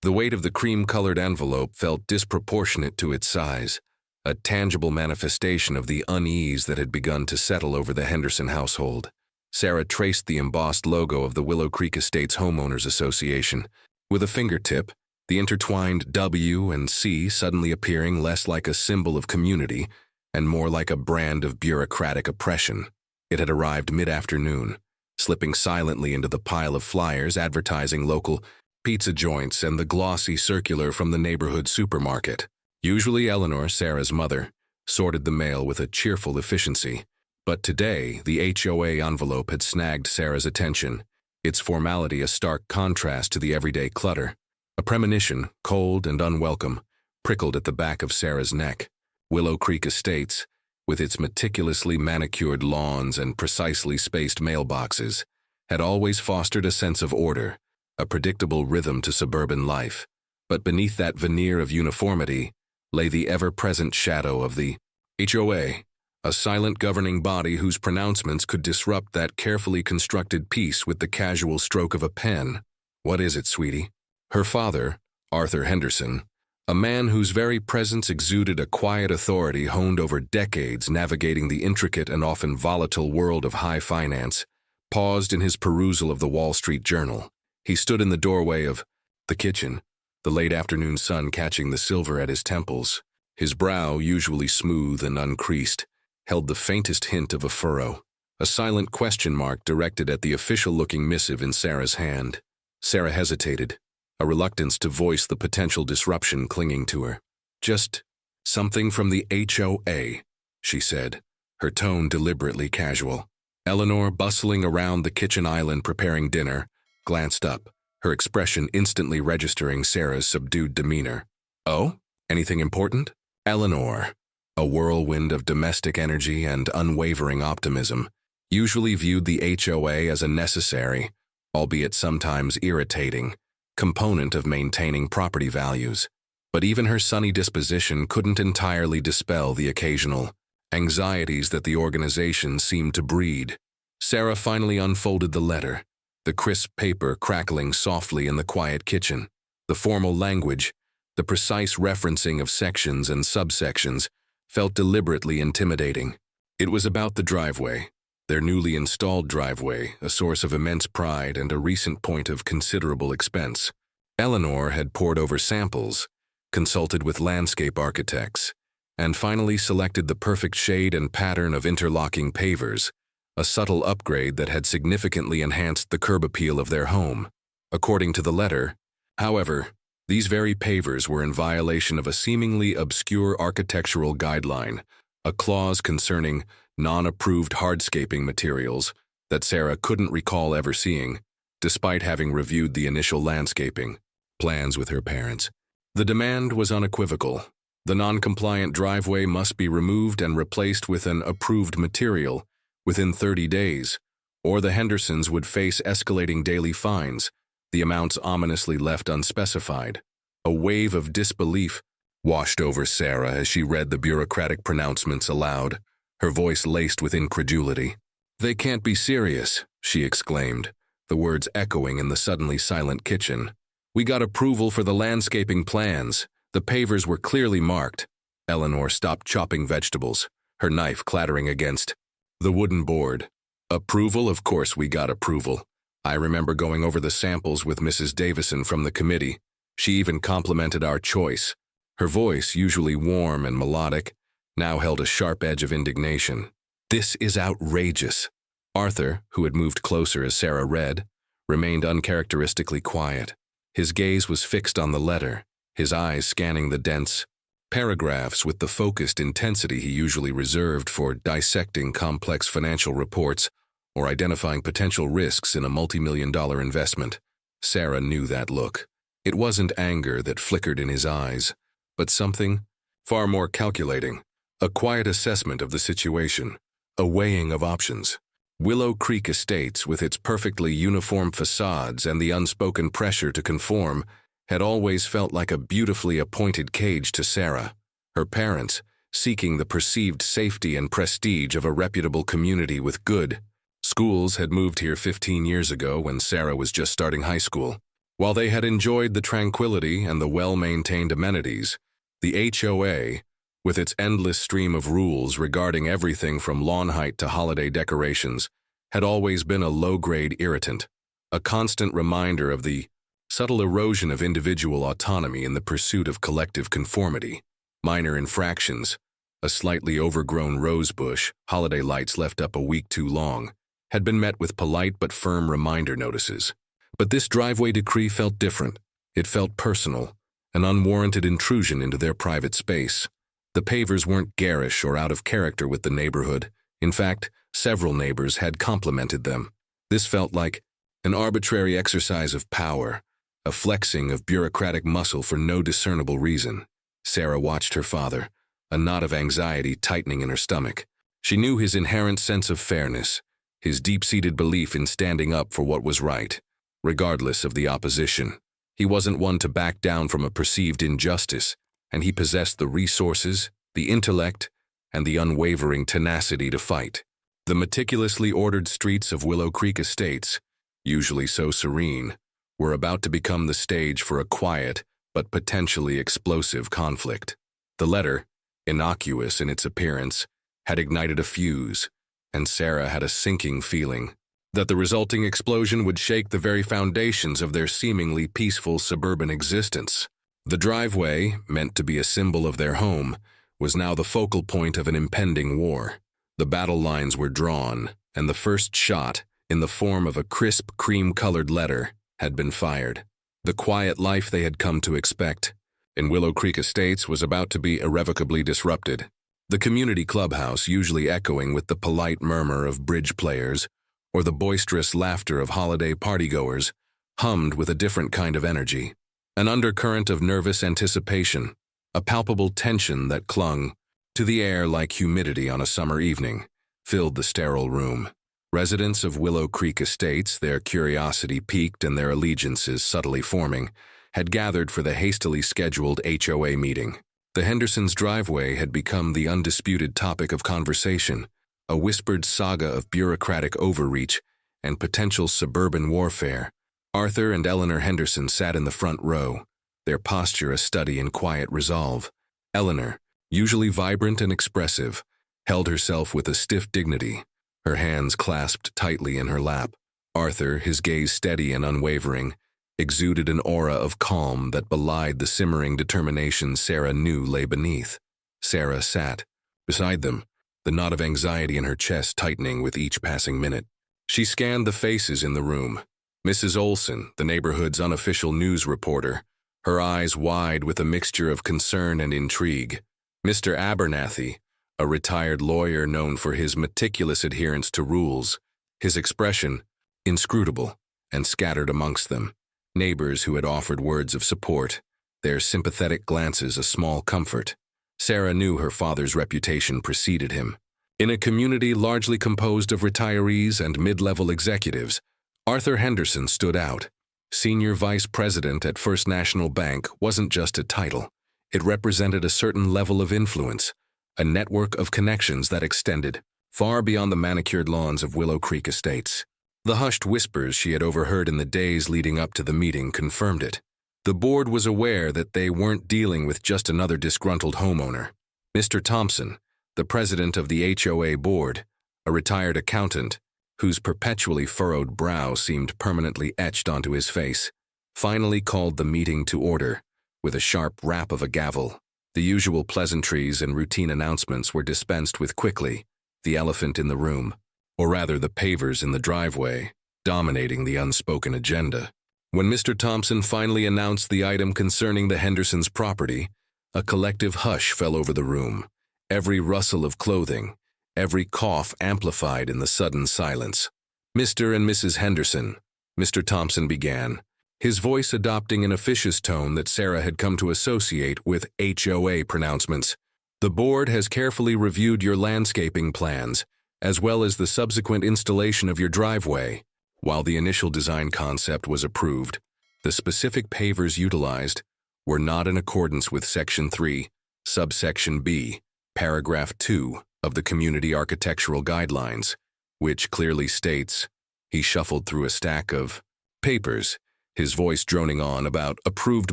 The weight of the cream-colored envelope felt disproportionate to its size, a tangible manifestation of the unease that had begun to settle over the Henderson household. Sarah traced the embossed logo of the Willow Creek Estates Homeowners Association. With a fingertip, the intertwined W and C suddenly appearing less like a symbol of community and more like a brand of bureaucratic oppression. It had arrived mid-afternoon, slipping silently into the pile of flyers advertising local pizza joints and the glossy circular from the neighborhood supermarket. Usually Eleanor, Sarah's mother, sorted the mail with a cheerful efficiency, but today the HOA envelope had snagged Sarah's attention, its formality a stark contrast to the everyday clutter. A premonition, cold and unwelcome, prickled at the back of Sarah's neck. Willow Creek Estates, with its meticulously manicured lawns and precisely spaced mailboxes, had always fostered a sense of order, a predictable rhythm to suburban life. But beneath that veneer of uniformity lay the ever-present shadow of the HOA, a silent governing body whose pronouncements could disrupt that carefully constructed peace with the casual stroke of a pen. "What is it, sweetie?" Her father, Arthur Henderson, a man whose very presence exuded a quiet authority honed over decades navigating the intricate and often volatile world of high finance, paused in his perusal of the Wall Street Journal. He stood in the doorway of the kitchen, the late afternoon sun catching the silver at his temples. His brow, usually smooth and uncreased, held the faintest hint of a furrow, a silent question mark directed at the official-looking missive in Sarah's hand. Sarah hesitated, a reluctance to voice the potential disruption clinging to her. "Just something from the HOA," she said, her tone deliberately casual. Eleanor, bustling around the kitchen island preparing dinner, glanced up, her expression instantly registering Sarah's subdued demeanor. "Oh? Anything important?" Eleanor, a whirlwind of domestic energy and unwavering optimism, usually viewed the HOA as a necessary, albeit sometimes irritating, component of maintaining property values. But even her sunny disposition couldn't entirely dispel the occasional anxieties that the organization seemed to breed. Sarah finally unfolded the letter, the crisp paper crackling softly in the quiet kitchen. The formal language, the precise referencing of sections and subsections, felt deliberately intimidating. It was about the driveway, their newly installed driveway, a source of immense pride and a recent point of considerable expense. Eleanor had pored over samples, consulted with landscape architects, and finally selected the perfect shade and pattern of interlocking pavers, a subtle upgrade that had significantly enhanced the curb appeal of their home. According to the letter, however, these very pavers were in violation of a seemingly obscure architectural guideline, a clause concerning non-approved hardscaping materials that Sarah couldn't recall ever seeing, despite having reviewed the initial landscaping plans with her parents. The demand was unequivocal. The non-compliant driveway must be removed and replaced with an approved material within 30 days, or the Hendersons would face escalating daily fines, the amounts ominously left unspecified. A wave of disbelief washed over Sarah as she read the bureaucratic pronouncements aloud, her voice laced with incredulity. "They can't be serious," she exclaimed, the words echoing in the suddenly silent kitchen. "We got approval for the landscaping plans. The pavers were clearly marked." Eleanor stopped chopping vegetables, her knife clattering against the wooden board. "Approval? Of course we got approval. I remember going over the samples with Mrs. Davison from the committee. She even complimented our choice." Her voice, usually warm and melodic, now held a sharp edge of indignation. "This is outrageous." Arthur, who had moved closer as Sarah read, remained uncharacteristically quiet. His gaze was fixed on the letter, his eyes scanning the dense paragraphs with the focused intensity he usually reserved for dissecting complex financial reports or identifying potential risks in a multi-million-dollar investment. Sarah knew that look. It wasn't anger that flickered in his eyes, but something far more calculating, a quiet assessment of the situation, a weighing of options. Willow Creek Estates, with its perfectly uniform facades and the unspoken pressure to conform, had always felt like a beautifully appointed cage to Sarah. Her parents, seeking the perceived safety and prestige of a reputable community with good schools, had moved here 15 years ago when Sarah was just starting high school. While they had enjoyed the tranquility and the well-maintained amenities, the HOA, with its endless stream of rules regarding everything from lawn height to holiday decorations, had always been a low-grade irritant, a constant reminder of the subtle erosion of individual autonomy in the pursuit of collective conformity. Minor infractions, a slightly overgrown rosebush, holiday lights left up a week too long, had been met with polite but firm reminder notices. But this driveway decree felt different. It felt personal, an unwarranted intrusion into their private space. The pavers weren't garish or out of character with the neighborhood. In fact, several neighbors had complimented them. This felt like an arbitrary exercise of power, a flexing of bureaucratic muscle for no discernible reason. Sarah watched her father, a knot of anxiety tightening in her stomach. She knew his inherent sense of fairness, his deep-seated belief in standing up for what was right, regardless of the opposition. He wasn't one to back down from a perceived injustice, and he possessed the resources, the intellect, and the unwavering tenacity to fight. The meticulously ordered streets of Willow Creek Estates, usually so serene, were about to become the stage for a quiet but potentially explosive conflict. The letter, innocuous in its appearance, had ignited a fuse, and Sarah had a sinking feeling that the resulting explosion would shake the very foundations of their seemingly peaceful suburban existence. The driveway, meant to be a symbol of their home, was now the focal point of an impending war. The battle lines were drawn, and the first shot, in the form of a crisp, cream-colored letter, had been fired. The quiet life they had come to expect in Willow Creek Estates was about to be irrevocably disrupted. The community clubhouse, usually echoing with the polite murmur of bridge players or the boisterous laughter of holiday partygoers, hummed with a different kind of energy. An undercurrent of nervous anticipation, a palpable tension that clung to the air like humidity on a summer evening, filled the sterile room. Residents of Willow Creek Estates, their curiosity piqued and their allegiances subtly forming, had gathered for the hastily scheduled HOA meeting. The Hendersons' driveway had become the undisputed topic of conversation, a whispered saga of bureaucratic overreach and potential suburban warfare. Arthur and Eleanor Henderson sat in the front row, their posture a study in quiet resolve. Eleanor, usually vibrant and expressive, held herself with a stiff dignity, her hands clasped tightly in her lap. Arthur, his gaze steady and unwavering, exuded an aura of calm that belied the simmering determination Sarah knew lay beneath. Sarah sat beside them, the knot of anxiety in her chest tightening with each passing minute. She scanned the faces in the room. Mrs. Olson, the neighborhood's unofficial news reporter, her eyes wide with a mixture of concern and intrigue. Mr. Abernathy, a retired lawyer known for his meticulous adherence to rules, his expression inscrutable and scattered amongst them. Neighbors who had offered words of support, their sympathetic glances a small comfort. Sarah knew her father's reputation preceded him. In a community largely composed of retirees and mid-level executives, Arthur Henderson stood out. Senior Vice President at First National Bank wasn't just a title. It represented a certain level of influence, a network of connections that extended far beyond the manicured lawns of Willow Creek Estates. The hushed whispers she had overheard in the days leading up to the meeting confirmed it. The board was aware that they weren't dealing with just another disgruntled homeowner. Mr. Thompson, the president of the HOA board, a retired accountant, whose perpetually furrowed brow seemed permanently etched onto his face, finally called the meeting to order with a sharp rap of a gavel. The usual pleasantries and routine announcements were dispensed with quickly, the elephant in the room, or rather the pavers in the driveway, dominating the unspoken agenda. When Mr. Thompson finally announced the item concerning the Hendersons' property, a collective hush fell over the room, every rustle of clothing, every cough amplified in the sudden silence. "Mr. and Mrs. Henderson," Mr. Thompson began, his voice adopting an officious tone that Sarah had come to associate with HOA pronouncements. "The board has carefully reviewed your landscaping plans, as well as the subsequent installation of your driveway. While the initial design concept was approved, the specific pavers utilized were not in accordance with Section 3, Subsection B, Paragraph 2 of the Community Architectural Guidelines, which clearly states," he shuffled through a stack of papers, his voice droning on about approved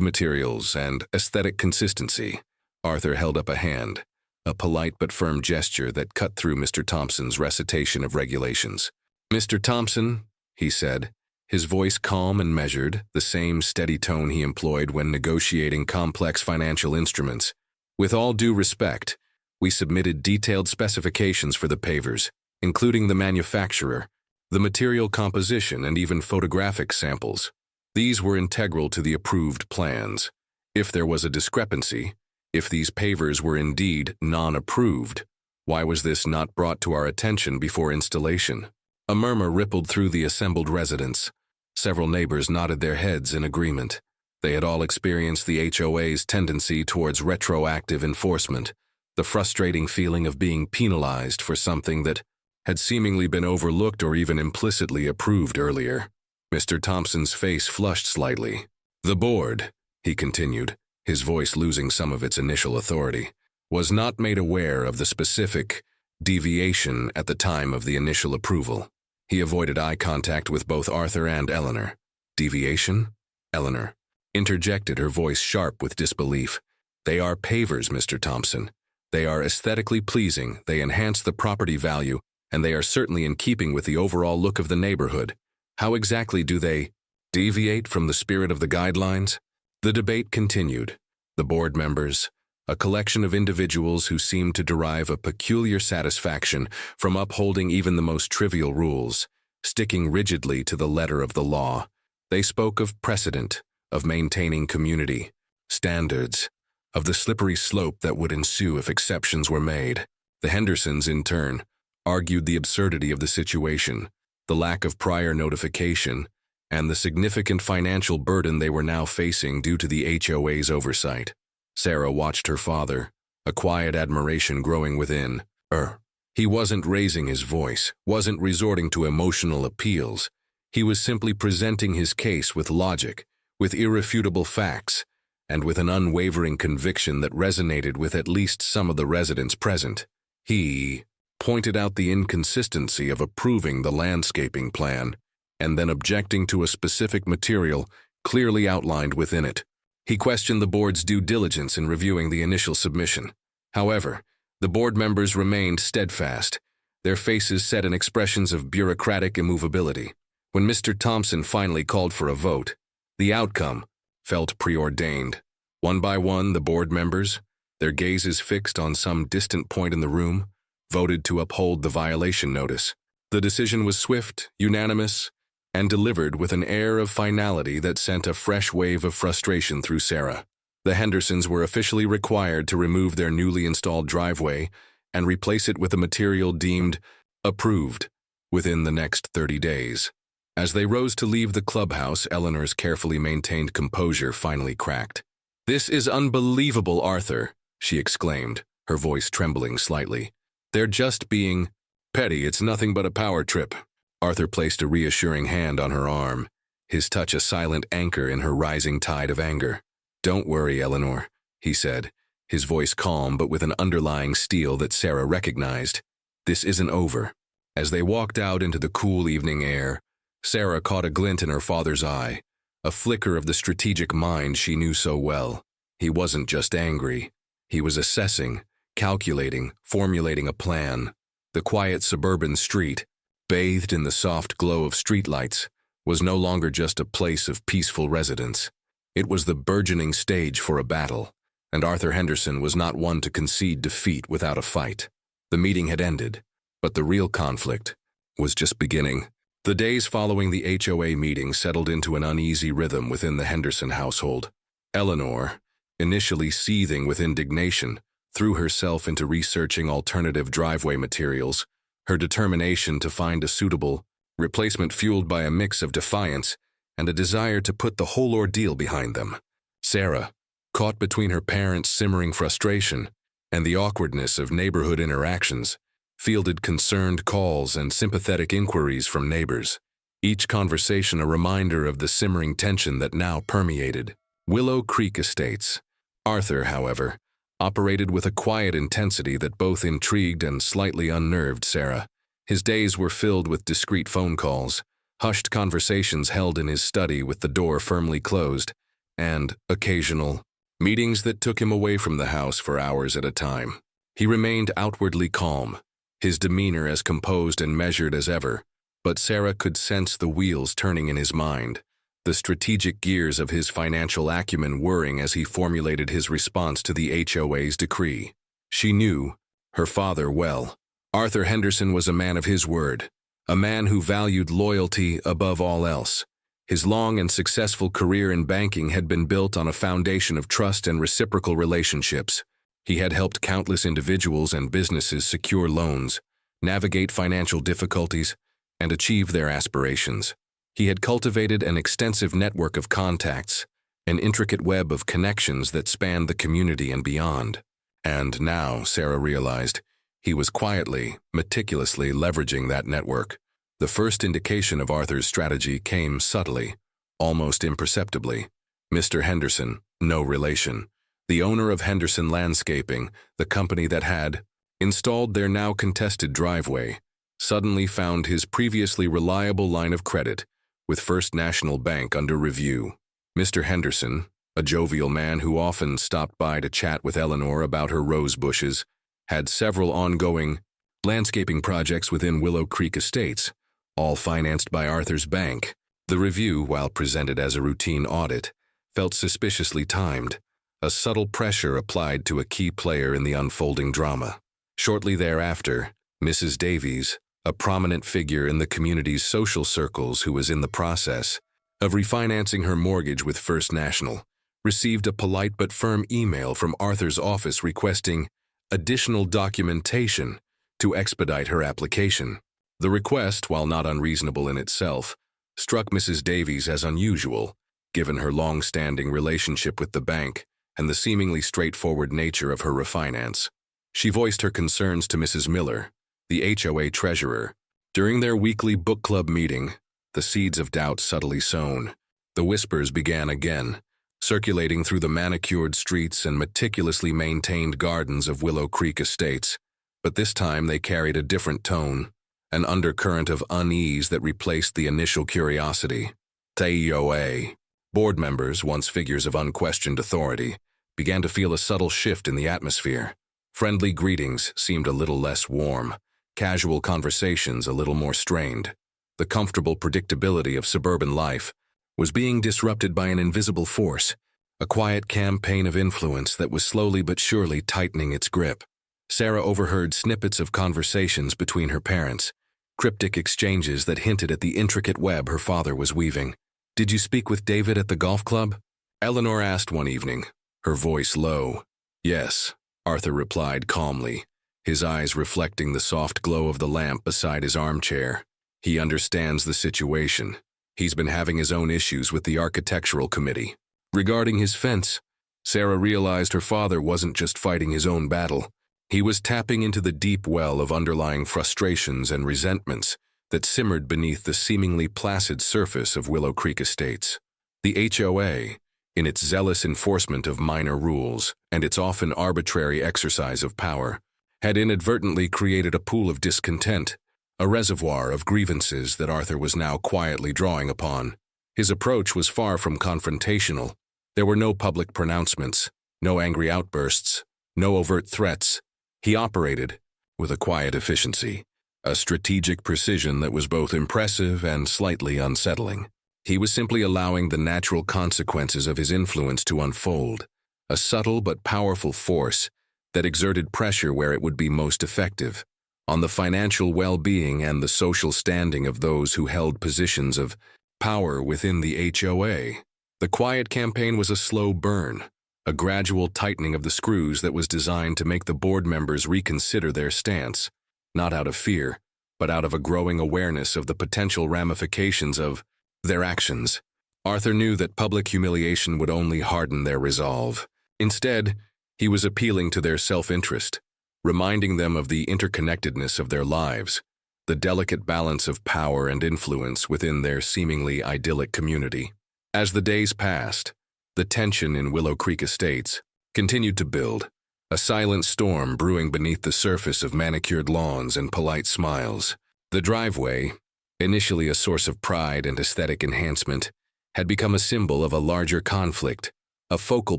materials and aesthetic consistency. Arthur held up a hand, a polite but firm gesture that cut through Mr. Thompson's recitation of regulations. "Mr. Thompson," he said, his voice calm and measured, the same steady tone he employed when negotiating complex financial instruments. "With all due respect, we submitted detailed specifications for the pavers, including the manufacturer, the material composition, and even photographic samples. These were integral to the approved plans. If there was a discrepancy, if these pavers were indeed non-approved, why was this not brought to our attention before installation?" A murmur rippled through the assembled residents. Several neighbors nodded their heads in agreement. They had all experienced the HOA's tendency towards retroactive enforcement, the frustrating feeling of being penalized for something that had seemingly been overlooked or even implicitly approved earlier. Mr. Thompson's face flushed slightly. "The board," he continued, his voice losing some of its initial authority, "was not made aware of the specific deviation at the time of the initial approval." He avoided eye contact with both Arthur and Eleanor. "Deviation?" Eleanor interjected, her voice sharp with disbelief. "They are pavers, Mr. Thompson. They are aesthetically pleasing, they enhance the property value, and they are certainly in keeping with the overall look of the neighborhood. How exactly do they deviate from the spirit of the guidelines?" The debate continued. The board members, a collection of individuals who seemed to derive a peculiar satisfaction from upholding even the most trivial rules, sticking rigidly to the letter of the law. They spoke of precedent, of maintaining community standards, of the slippery slope that would ensue if exceptions were made. The Hendersons, in turn, argued the absurdity of the situation, the lack of prior notification, and the significant financial burden they were now facing due to the HOA's oversight. Sarah watched her father, a quiet admiration growing within her. He wasn't raising his voice, wasn't resorting to emotional appeals. He was simply presenting his case with logic, with irrefutable facts, and with an unwavering conviction that resonated with at least some of the residents present. He pointed out the inconsistency of approving the landscaping plan and then objecting to a specific material clearly outlined within it. He questioned the board's due diligence in reviewing the initial submission. However, the board members remained steadfast, their faces set in expressions of bureaucratic immovability. When Mr. Thompson finally called for a vote, the outcome felt preordained. One by one, the board members, their gazes fixed on some distant point in the room, voted to uphold the violation notice. The decision was swift, unanimous, and delivered with an air of finality that sent a fresh wave of frustration through Sarah. The Hendersons were officially required to remove their newly installed driveway and replace it with a material deemed approved within the next 30 days. As they rose to leave the clubhouse, Eleanor's carefully maintained composure finally cracked. "This is unbelievable, Arthur," she exclaimed, her voice trembling slightly. "They're just being petty. It's nothing but a power trip." Arthur placed a reassuring hand on her arm, his touch a silent anchor in her rising tide of anger. "Don't worry, Eleanor," he said, his voice calm but with an underlying steel that Sarah recognized. "This isn't over." As they walked out into the cool evening air, Sarah caught a glint in her father's eye, a flicker of the strategic mind she knew so well. He wasn't just angry. He was assessing, calculating, formulating a plan. The quiet suburban street, bathed in the soft glow of streetlights, was no longer just a place of peaceful residence. It was the burgeoning stage for a battle, and Arthur Henderson was not one to concede defeat without a fight. The meeting had ended, but the real conflict was just beginning. The days following the HOA meeting settled into an uneasy rhythm within the Henderson household. Eleanor, initially seething with indignation, threw herself into researching alternative driveway materials, her determination to find a suitable replacement fueled by a mix of defiance and a desire to put the whole ordeal behind them. Sarah, caught between her parents' simmering frustration and the awkwardness of neighborhood interactions, fielded concerned calls and sympathetic inquiries from neighbors, each conversation a reminder of the simmering tension that now permeated Willow Creek Estates. Arthur, however, operated with a quiet intensity that both intrigued and slightly unnerved Sarah. His days were filled with discreet phone calls, hushed conversations held in his study with the door firmly closed, and occasional meetings that took him away from the house for hours at a time. He remained outwardly calm, his demeanor as composed and measured as ever, but Sarah could sense the wheels turning in his mind, the strategic gears of his financial acumen whirring as he formulated his response to the HOA's decree. She knew her father well. Arthur Henderson was a man of his word, a man who valued loyalty above all else. His long and successful career in banking had been built on a foundation of trust and reciprocal relationships. He had helped countless individuals and businesses secure loans, navigate financial difficulties, and achieve their aspirations. He had cultivated an extensive network of contacts, an intricate web of connections that spanned the community and beyond. And now, Sarah realized, he was quietly, meticulously leveraging that network. The first indication of Arthur's strategy came subtly, almost imperceptibly. Mr. Henderson, no relation, the owner of Henderson Landscaping, the company that had installed their now contested driveway, suddenly found his previously reliable line of credit with First National Bank under review. Mr. Henderson, a jovial man who often stopped by to chat with Eleanor about her rose bushes, had several ongoing landscaping projects within Willow Creek Estates, all financed by Arthur's bank. The review, while presented as a routine audit, felt suspiciously timed, a subtle pressure applied to a key player in the unfolding drama. Shortly thereafter, Mrs. Davies, a prominent figure in the community's social circles who was in the process of refinancing her mortgage with First National, received a polite but firm email from Arthur's office requesting additional documentation to expedite her application. The request, while not unreasonable in itself, struck Mrs. Davies as unusual, given her long-standing relationship with the bank and the seemingly straightforward nature of her refinance. She voiced her concerns to Mrs. Miller, the HOA treasurer. During their weekly book club meeting, the seeds of doubt subtly sown, the whispers began again, circulating through the manicured streets and meticulously maintained gardens of Willow Creek Estates. But this time they carried a different tone, an undercurrent of unease that replaced the initial curiosity. The HOA board members, once figures of unquestioned authority, began to feel a subtle shift in the atmosphere. Friendly greetings seemed a little less warm, casual conversations a little more strained. The comfortable predictability of suburban life was being disrupted by an invisible force, a quiet campaign of influence that was slowly but surely tightening its grip. Sarah overheard snippets of conversations between her parents, cryptic exchanges that hinted at the intricate web her father was weaving. "Did you speak with David at the golf club?" Eleanor asked one evening, her voice low. "Yes," Arthur replied calmly, his eyes reflecting the soft glow of the lamp beside his armchair. "He understands the situation. He's been having his own issues with the architectural committee." Regarding his fence, Sarah realized her father wasn't just fighting his own battle. He was tapping into the deep well of underlying frustrations and resentments that simmered beneath the seemingly placid surface of Willow Creek Estates. The HOA, in its zealous enforcement of minor rules and its often arbitrary exercise of power, had inadvertently created a pool of discontent, a reservoir of grievances that Arthur was now quietly drawing upon. His approach was far from confrontational. There were no public pronouncements, no angry outbursts, no overt threats. He operated with a quiet efficiency, a strategic precision that was both impressive and slightly unsettling. He was simply allowing the natural consequences of his influence to unfold, a subtle but powerful force that exerted pressure where it would be most effective, on the financial well-being and the social standing of those who held positions of power within the HOA. The quiet campaign was a slow burn, a gradual tightening of the screws that was designed to make the board members reconsider their stance, not out of fear, but out of a growing awareness of the potential ramifications of their actions. Arthur knew that public humiliation would only harden their resolve. Instead, he was appealing to their self-interest, reminding them of the interconnectedness of their lives, the delicate balance of power and influence within their seemingly idyllic community. As the days passed, the tension in Willow Creek Estates continued to build, a silent storm brewing beneath the surface of manicured lawns and polite smiles. The driveway, initially a source of pride and aesthetic enhancement, had become a symbol of a larger conflict, a focal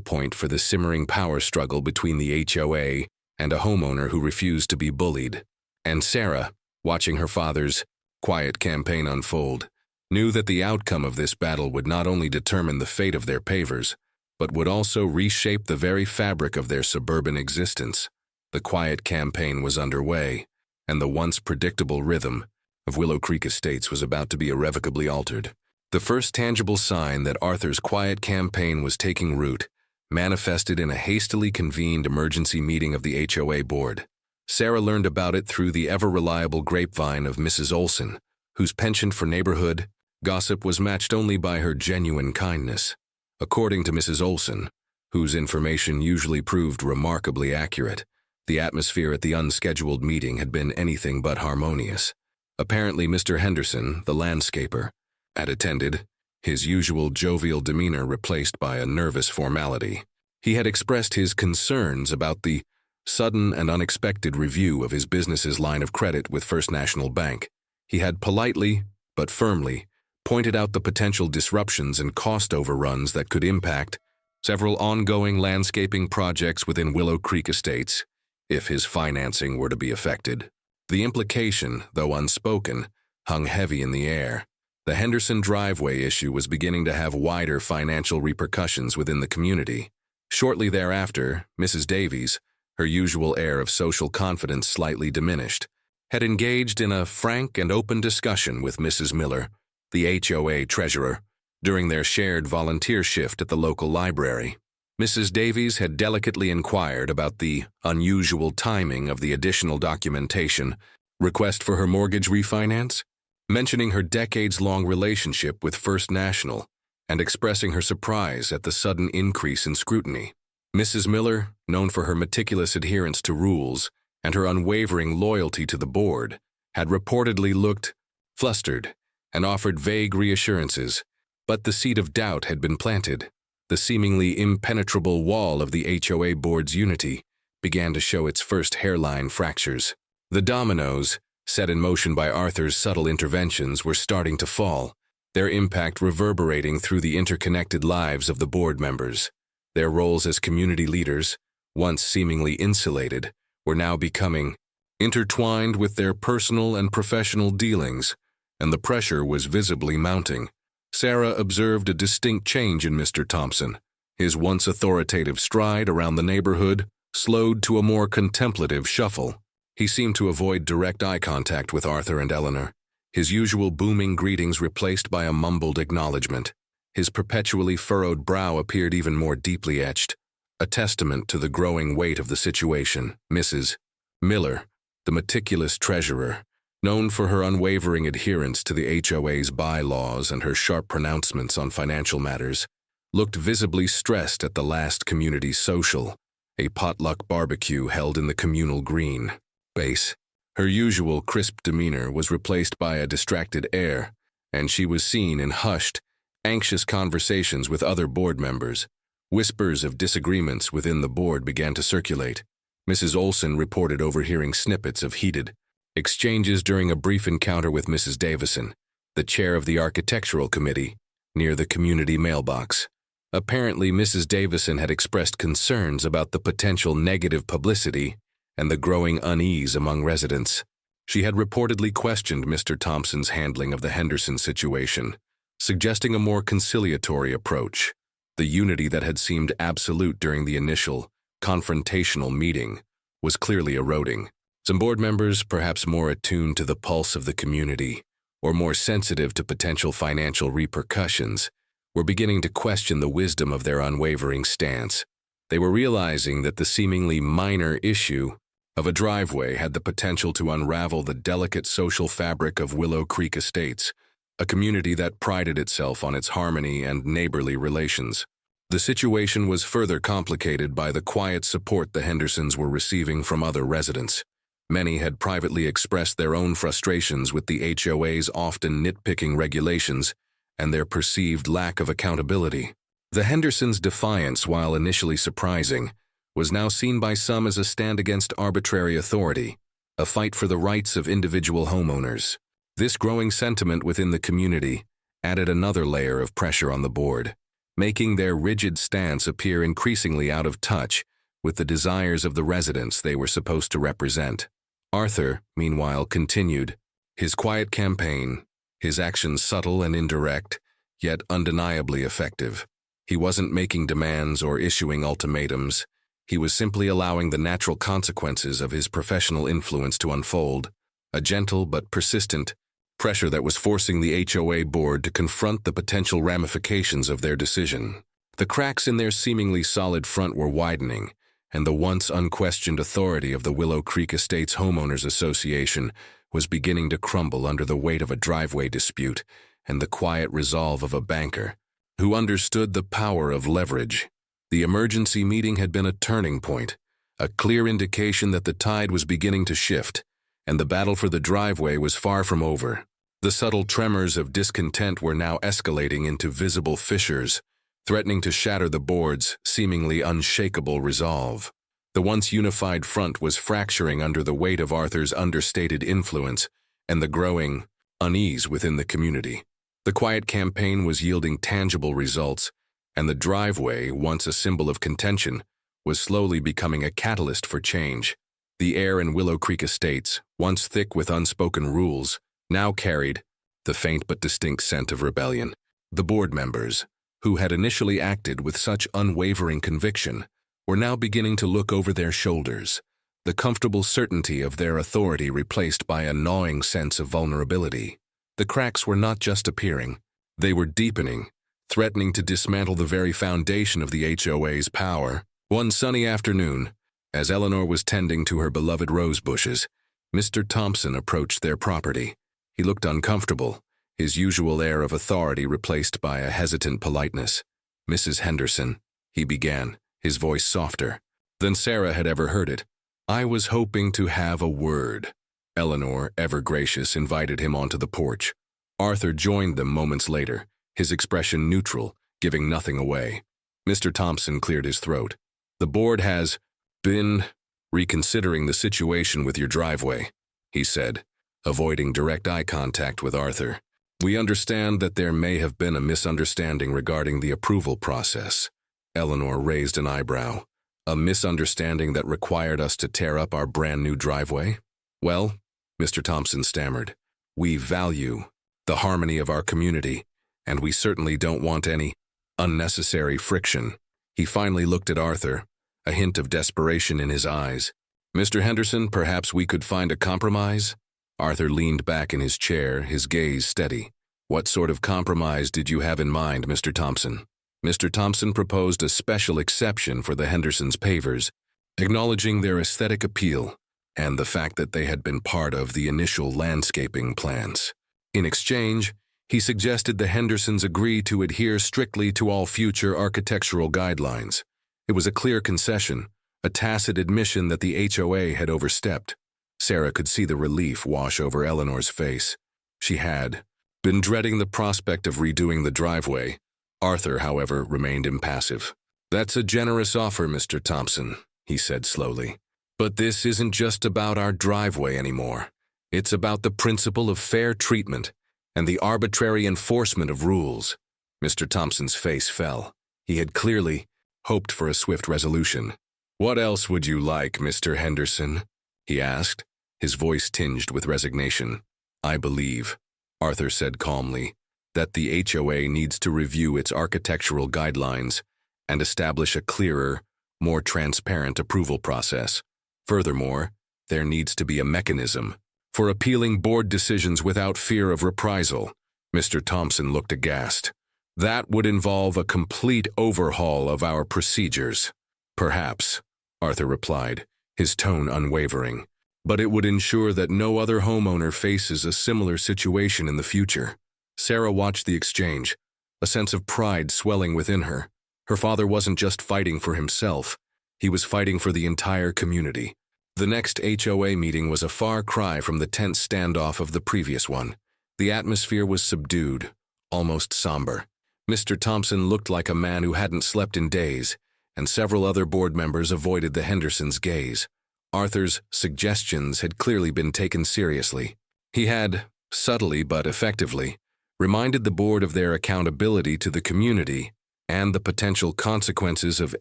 point for the simmering power struggle between the HOA and a homeowner who refused to be bullied. And Sarah, watching her father's quiet campaign unfold, knew that the outcome of this battle would not only determine the fate of their pavers, but would also reshape the very fabric of their suburban existence. The quiet campaign was underway, and the once predictable rhythm of Willow Creek Estates was about to be irrevocably altered. The first tangible sign that Arthur's quiet campaign was taking root manifested in a hastily convened emergency meeting of the HOA board. Sarah learned about it through the ever-reliable grapevine of Mrs. Olson, whose penchant for neighborhood gossip was matched only by her genuine kindness. According to Mrs. Olson, whose information usually proved remarkably accurate, the atmosphere at the unscheduled meeting had been anything but harmonious. Apparently, Mr. Henderson, the landscaper, had attended, his usual jovial demeanor replaced by a nervous formality. He had expressed his concerns about the sudden and unexpected review of his business's line of credit with First National Bank. He had politely, but firmly, pointed out the potential disruptions and cost overruns that could impact several ongoing landscaping projects within Willow Creek Estates if his financing were to be affected. The implication, though unspoken, hung heavy in the air. The Henderson driveway issue was beginning to have wider financial repercussions within the community. Shortly thereafter, Mrs. Davies, her usual air of social confidence slightly diminished, had engaged in a frank and open discussion with Mrs. Miller, the HOA treasurer, during their shared volunteer shift at the local library. Mrs. Davies had delicately inquired about the unusual timing of the additional documentation request for her mortgage refinance, mentioning her decades-long relationship with First National and expressing her surprise at the sudden increase in scrutiny. Mrs. Miller, known for her meticulous adherence to rules and her unwavering loyalty to the board, had reportedly looked flustered and offered vague reassurances, but the seed of doubt had been planted. The seemingly impenetrable wall of the HOA board's unity began to show its first hairline fractures. The dominoes, set in motion by Arthur's subtle interventions, were starting to fall, their impact reverberating through the interconnected lives of the board members. Their roles as community leaders, once seemingly insulated, were now becoming intertwined with their personal and professional dealings, and the pressure was visibly mounting. Sarah observed a distinct change in Mr. Thompson. His once authoritative stride around the neighborhood slowed to a more contemplative shuffle. He seemed to avoid direct eye contact with Arthur and Eleanor, his usual booming greetings replaced by a mumbled acknowledgement. His perpetually furrowed brow appeared even more deeply etched, a testament to the growing weight of the situation. Mrs. Miller, the meticulous treasurer, known for her unwavering adherence to the HOA's bylaws and her sharp pronouncements on financial matters, looked visibly stressed at the last community social, a potluck barbecue held in the communal green base. Her usual crisp demeanor was replaced by a distracted air, and she was seen in hushed, anxious conversations with other board members. Whispers of disagreements within the board began to circulate. Mrs. Olson reported overhearing snippets of heated exchanges during a brief encounter with Mrs. Davison, the chair of the Architectural Committee, near the community mailbox. Apparently, Mrs. Davison had expressed concerns about the potential negative publicity and the growing unease among residents. She had reportedly questioned Mr. Thompson's handling of the Henderson situation, suggesting a more conciliatory approach. The unity that had seemed absolute during the initial, confrontational meeting was clearly eroding. Some board members, perhaps more attuned to the pulse of the community or more sensitive to potential financial repercussions, were beginning to question the wisdom of their unwavering stance. They were realizing that the seemingly minor issue of a driveway had the potential to unravel the delicate social fabric of Willow Creek Estates, a community that prided itself on its harmony and neighborly relations. The situation was further complicated by the quiet support the Hendersons were receiving from other residents. Many had privately expressed their own frustrations with the HOA's often nitpicking regulations and their perceived lack of accountability. The Hendersons' defiance, while initially surprising, was now seen by some as a stand against arbitrary authority, a fight for the rights of individual homeowners. This growing sentiment within the community added another layer of pressure on the board, making their rigid stance appear increasingly out of touch with the desires of the residents they were supposed to represent. Arthur, meanwhile, continued his quiet campaign, his actions subtle and indirect, yet undeniably effective. He wasn't making demands or issuing ultimatums. He was simply allowing the natural consequences of his professional influence to unfold, a gentle but persistent pressure that was forcing the HOA board to confront the potential ramifications of their decision. The cracks in their seemingly solid front were widening, and the once unquestioned authority of the Willow Creek Estates Homeowners Association was beginning to crumble under the weight of a driveway dispute and the quiet resolve of a banker who understood the power of leverage. The emergency meeting had been a turning point, a clear indication that the tide was beginning to shift, and the battle for the driveway was far from over. The subtle tremors of discontent were now escalating into visible fissures, threatening to shatter the board's seemingly unshakable resolve. The once unified front was fracturing under the weight of Arthur's understated influence and the growing unease within the community. The quiet campaign was yielding tangible results, and the driveway, once a symbol of contention, was slowly becoming a catalyst for change. The air in Willow Creek Estates, once thick with unspoken rules, now carried the faint but distinct scent of rebellion. The board members, who had initially acted with such unwavering conviction, were now beginning to look over their shoulders, the comfortable certainty of their authority replaced by a gnawing sense of vulnerability. The cracks were not just appearing, they were deepening, threatening to dismantle the very foundation of the HOA's power. One sunny afternoon, as Eleanor was tending to her beloved rose bushes, Mr. Thompson approached their property. He looked uncomfortable, his usual air of authority replaced by a hesitant politeness. "Mrs. Henderson," he began, his voice softer than Sarah had ever heard it. "I was hoping to have a word." Eleanor, ever gracious, invited him onto the porch. Arthur joined them moments later, his expression neutral, giving nothing away. Mr. Thompson cleared his throat. "The board has been reconsidering the situation with your driveway," he said, avoiding direct eye contact with Arthur. "We understand that there may have been a misunderstanding regarding the approval process." Eleanor raised an eyebrow. "A misunderstanding that required us to tear up our brand new driveway?" "Well," Mr. Thompson stammered, "we value the harmony of our community, and we certainly don't want any unnecessary friction." He finally looked at Arthur, a hint of desperation in his eyes. "Mr. Henderson, perhaps we could find a compromise?" Arthur leaned back in his chair, his gaze steady. "What sort of compromise did you have in mind, Mr. Thompson?" Mr. Thompson proposed a special exception for the Hendersons' pavers, acknowledging their aesthetic appeal and the fact that they had been part of the initial landscaping plans. In exchange, he suggested the Hendersons agree to adhere strictly to all future architectural guidelines. It was a clear concession, a tacit admission that the HOA had overstepped. Sarah could see the relief wash over Eleanor's face. She had been dreading the prospect of redoing the driveway. Arthur, however, remained impassive. "That's a generous offer, Mr. Thompson," he said slowly. "But this isn't just about our driveway anymore. It's about the principle of fair treatment and the arbitrary enforcement of rules." Mr. Thompson's face fell. He had clearly hoped for a swift resolution. "What else would you like, Mr. Henderson?" he asked, his voice tinged with resignation. "I believe," Arthur said calmly, "that the HOA needs to review its architectural guidelines and establish a clearer, more transparent approval process. Furthermore, there needs to be a mechanism for appealing board decisions without fear of reprisal." Mr. Thompson looked aghast. "That would involve a complete overhaul of our procedures." "Perhaps," Arthur replied, his tone unwavering, "but it would ensure that no other homeowner faces a similar situation in the future." Sarah watched the exchange, a sense of pride swelling within her. Her father wasn't just fighting for himself, he was fighting for the entire community. The next HOA meeting was a far cry from the tense standoff of the previous one. The atmosphere was subdued, almost somber. Mr. Thompson looked like a man who hadn't slept in days, and several other board members avoided the Hendersons' gaze. Arthur's suggestions had clearly been taken seriously. He had subtly but effectively, reminded the board of their accountability to the community and the potential consequences of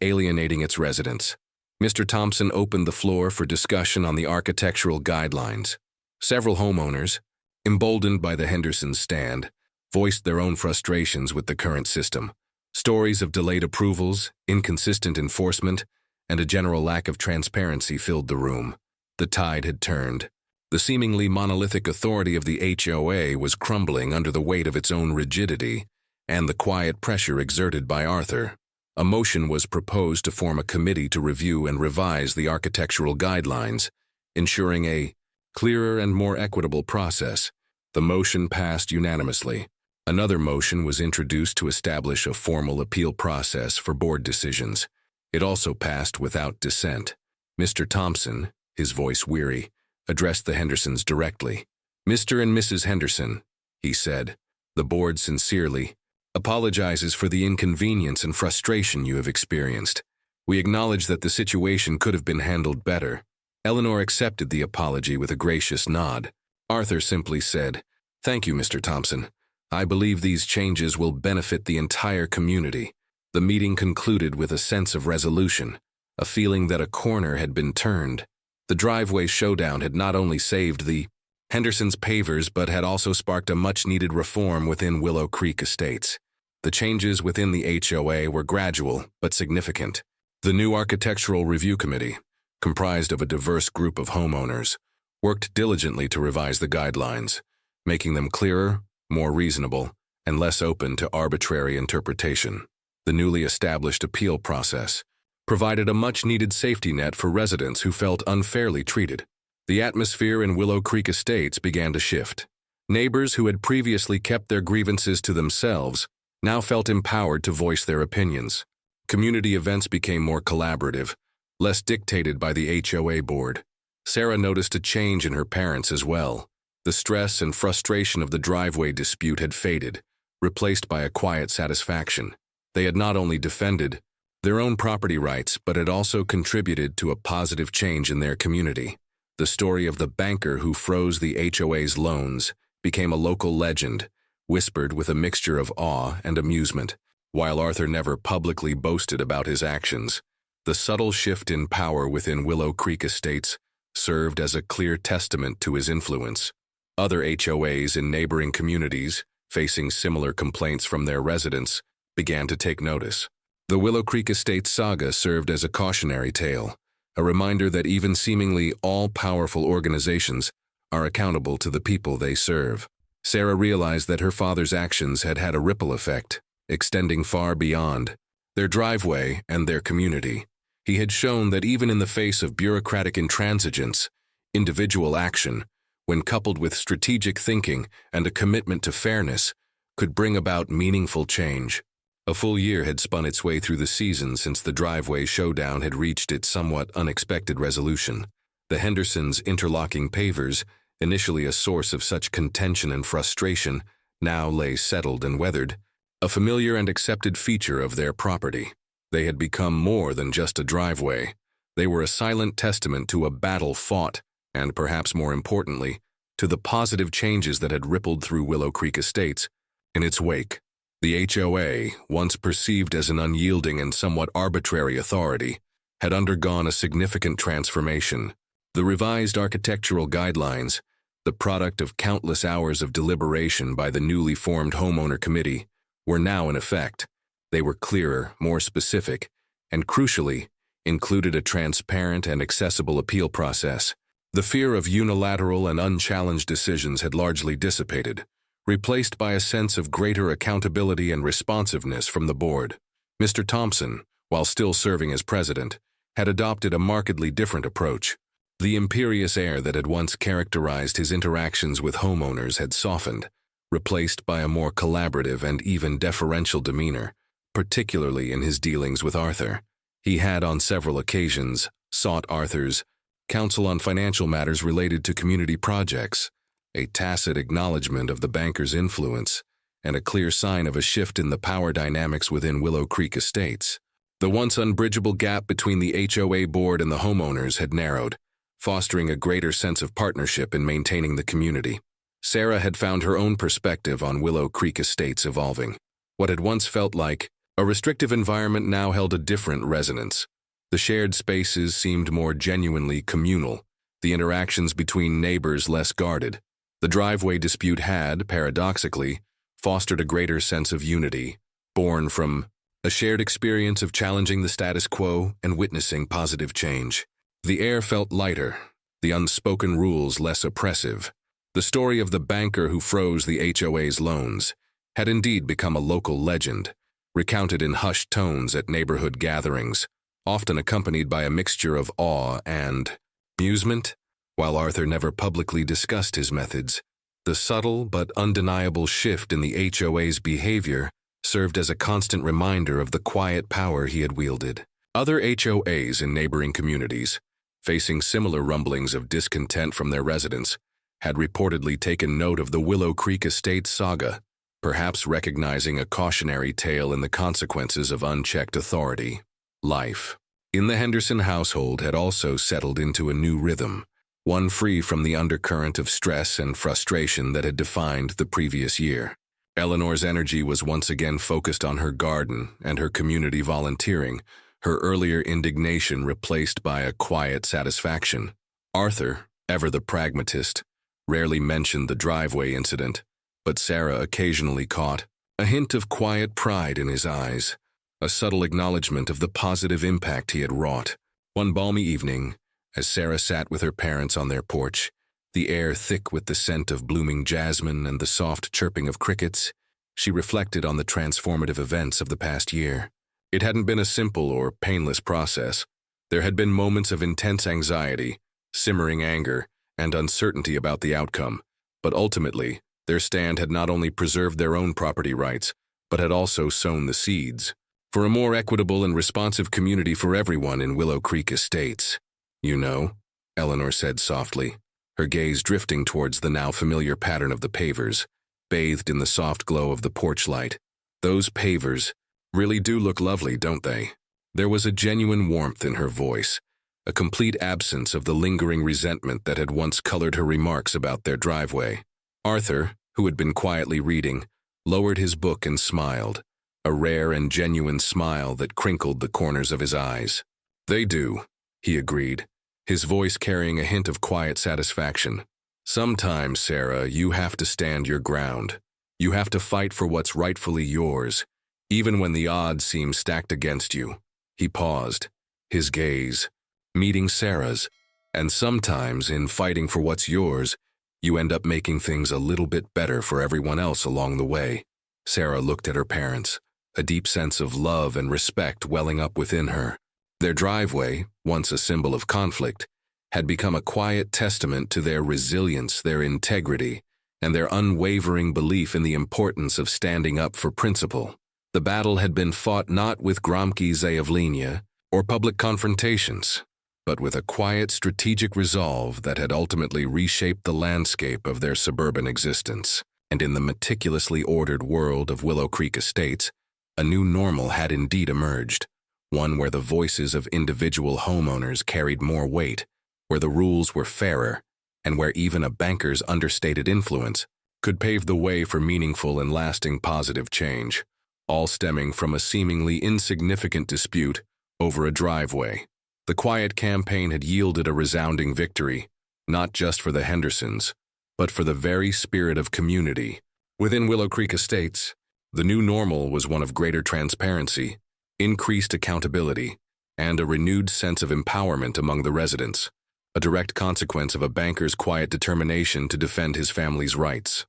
alienating its residents. Mr. Thompson opened the floor for discussion on the architectural guidelines. Several homeowners, emboldened by the Hendersons' stand, voiced their own frustrations with the current system. Stories of delayed approvals, inconsistent enforcement, and a general lack of transparency filled the room. The tide had turned. The seemingly monolithic authority of the HOA was crumbling under the weight of its own rigidity and the quiet pressure exerted by Arthur. A motion was proposed to form a committee to review and revise the architectural guidelines, ensuring a clearer and more equitable process. The motion passed unanimously. Another motion was introduced to establish a formal appeal process for board decisions. It also passed without dissent. Mr. Thompson, his voice weary, addressed the Hendersons directly. "Mr. and Mrs. Henderson," he said, "the board sincerely apologizes for the inconvenience and frustration you have experienced. We acknowledge that the situation could have been handled better." Eleanor accepted the apology with a gracious nod. Arthur simply said, "Thank you, Mr. Thompson. I believe these changes will benefit the entire community." The meeting concluded with a sense of resolution, a feeling that a corner had been turned. The driveway showdown had not only saved the Hendersons' pavers but had also sparked a much-needed reform within Willow Creek Estates. The changes within the HOA were gradual but significant. The new Architectural Review Committee, comprised of a diverse group of homeowners, worked diligently to revise the guidelines, making them clearer, more reasonable, and less open to arbitrary interpretation. The newly established appeal process provided a much-needed safety net for residents who felt unfairly treated. The atmosphere in Willow Creek Estates began to shift. Neighbors who had previously kept their grievances to themselves now felt empowered to voice their opinions. Community events became more collaborative, less dictated by the HOA board. Sarah noticed a change in her parents as well. The stress and frustration of the driveway dispute had faded, replaced by a quiet satisfaction. They had not only defended their own property rights, but had also contributed to a positive change in their community. The story of the banker who froze the HOA's loans became a local legend, whispered with a mixture of awe and amusement. While Arthur never publicly boasted about his actions, the subtle shift in power within Willow Creek Estates served as a clear testament to his influence. Other HOAs in neighboring communities, facing similar complaints from their residents, began to take notice. The Willow Creek Estates saga served as a cautionary tale, a reminder that even seemingly all-powerful organizations are accountable to the people they serve. Sarah realized that her father's actions had had a ripple effect, extending far beyond their driveway and their community. He had shown that even in the face of bureaucratic intransigence, individual action, when coupled with strategic thinking and a commitment to fairness, could bring about meaningful change. A full year had spun its way through the season since the driveway showdown had reached its somewhat unexpected resolution. The Hendersons' interlocking pavers, initially a source of such contention and frustration, now lay settled and weathered, a familiar and accepted feature of their property. They had become more than just a driveway. They were a silent testament to a battle fought, and perhaps more importantly, to the positive changes that had rippled through Willow Creek Estates. In its wake, the HOA, once perceived as an unyielding and somewhat arbitrary authority, had undergone a significant transformation. The revised architectural guidelines, the product of countless hours of deliberation by the newly formed homeowner committee, were now in effect. They were clearer, more specific, and crucially, included a transparent and accessible appeal process. The fear of unilateral and unchallenged decisions had largely dissipated, replaced by a sense of greater accountability and responsiveness from the board. Mr. Thompson, while still serving as president, had adopted a markedly different approach. The imperious air that had once characterized his interactions with homeowners had softened, replaced by a more collaborative and even deferential demeanor, particularly in his dealings with Arthur. He had on several occasions sought Arthur's counsel on financial matters related to community projects, a tacit acknowledgement of the banker's influence, and a clear sign of a shift in the power dynamics within Willow Creek Estates. The once unbridgeable gap between the HOA board and the homeowners had narrowed, fostering a greater sense of partnership in maintaining the community. Sarah had found her own perspective on Willow Creek Estates evolving. What had once felt like a restrictive environment now held a different resonance. The shared spaces seemed more genuinely communal, the interactions between neighbors less guarded. The driveway dispute had, paradoxically, fostered a greater sense of unity, born from a shared experience of challenging the status quo and witnessing positive change. The air felt lighter, the unspoken rules less oppressive. The story of the banker who froze the HOA's loans had indeed become a local legend, recounted in hushed tones at neighborhood gatherings, often accompanied by a mixture of awe and amusement. While Arthur never publicly discussed his methods, the subtle but undeniable shift in the HOA's behavior served as a constant reminder of the quiet power he had wielded. Other HOAs in neighboring communities, facing similar rumblings of discontent from their residents, had reportedly taken note of the Willow Creek Estates saga, perhaps recognizing a cautionary tale in the consequences of unchecked authority. Life in the Henderson household had also settled into a new rhythm, one free from the undercurrent of stress and frustration that had defined the previous year. Eleanor's energy was once again focused on her garden and her community volunteering, her earlier indignation replaced by a quiet satisfaction. Arthur, ever the pragmatist, rarely mentioned the driveway incident, but Sarah occasionally caught a hint of quiet pride in his eyes, a subtle acknowledgement of the positive impact he had wrought. One balmy evening, as Sarah sat with her parents on their porch, the air thick with the scent of blooming jasmine and the soft chirping of crickets, she reflected on the transformative events of the past year. It hadn't been a simple or painless process. There had been moments of intense anxiety, simmering anger, and uncertainty about the outcome, but ultimately, their stand had not only preserved their own property rights, but had also sown the seeds for a more equitable and responsive community for everyone in Willow Creek Estates. "You know," Eleanor said softly, her gaze drifting towards the now familiar pattern of the pavers, bathed in the soft glow of the porch light. "Those pavers really do look lovely, don't they?" There was a genuine warmth in her voice, a complete absence of the lingering resentment that had once colored her remarks about their driveway. Arthur, who had been quietly reading, lowered his book and smiled, a rare and genuine smile that crinkled the corners of his eyes. "They do," he agreed, his voice carrying a hint of quiet satisfaction. "Sometimes, Sarah, you have to stand your ground. You have to fight for what's rightfully yours, even when the odds seem stacked against you." He paused, his gaze meeting Sarah's, "And sometimes, in fighting for what's yours, you end up making things a little bit better for everyone else along the way." Sarah looked at her parents, a deep sense of love and respect welling up within her. Their driveway, once a symbol of conflict, had become a quiet testament to their resilience, their integrity, and their unwavering belief in the importance of standing up for principle. The battle had been fought not with Gromke Zayavlinia or public confrontations, but with a quiet strategic resolve that had ultimately reshaped the landscape of their suburban existence. And in the meticulously ordered world of Willow Creek Estates, a new normal had indeed emerged, one where the voices of individual homeowners carried more weight, where the rules were fairer, and where even a banker's understated influence could pave the way for meaningful and lasting positive change, all stemming from a seemingly insignificant dispute over a driveway. The quiet campaign had yielded a resounding victory, not just for the Hendersons, but for the very spirit of community. Within Willow Creek Estates, the new normal was one of greater transparency, increased accountability, and a renewed sense of empowerment among the residents, a direct consequence of a banker's quiet determination to defend his family's rights.